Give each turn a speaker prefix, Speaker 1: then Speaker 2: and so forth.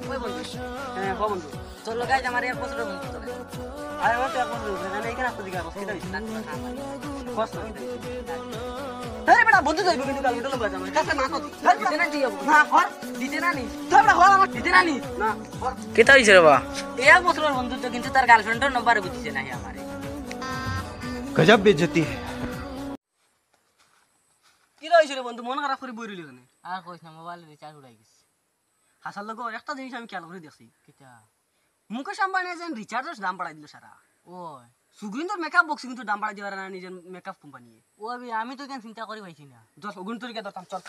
Speaker 1: ওই বন্ধু হ্যাঁ কো বন্ধু চলো গাইজ আমার এক বছরের বন্ধু তো আরে ও তো এক বছর জানে এখানে আসতে দিকে বসে কিটা না কষ্ট আরে বেটা বন্ধু যাইবো কিন্তু কাল উঠলো বাজা আমার কাছে না তো দিতে না দিও না কর দিতে না নি তো বেটা হল আমার দিতে না নি না
Speaker 2: কেতা হইছে রে বা
Speaker 1: এক বছরের বন্ধু তো কিন্তু তার গার্লফ্রেন্ডের নম্বর বুঝিছে না আমারে
Speaker 3: गजब बेइज्जती है।
Speaker 1: কি রইছে রে বন্ধু মন খারাপ করে বই রইলি কেনে
Speaker 4: আর কইছ না মোবাইল রিচার্জ উড়াই গেছে
Speaker 1: হাসাল লগো একটা জিনিস আমি খেয়াল করে দেখছি
Speaker 4: কিটা
Speaker 1: মুকেশ আম্বানি যেন রিচার্জের দাম বাড়াই দিল সারা
Speaker 4: ওই
Speaker 1: সুগ্রিন্দর মেকআপ বক্স কিন্তু দাম বাড়াই দিবার না নিজের মেকআপ কোম্পানি
Speaker 4: ও আমি তো কেন চিন্তা করি পাইছি না
Speaker 1: দশ অগুন তোর কে দরতাম চল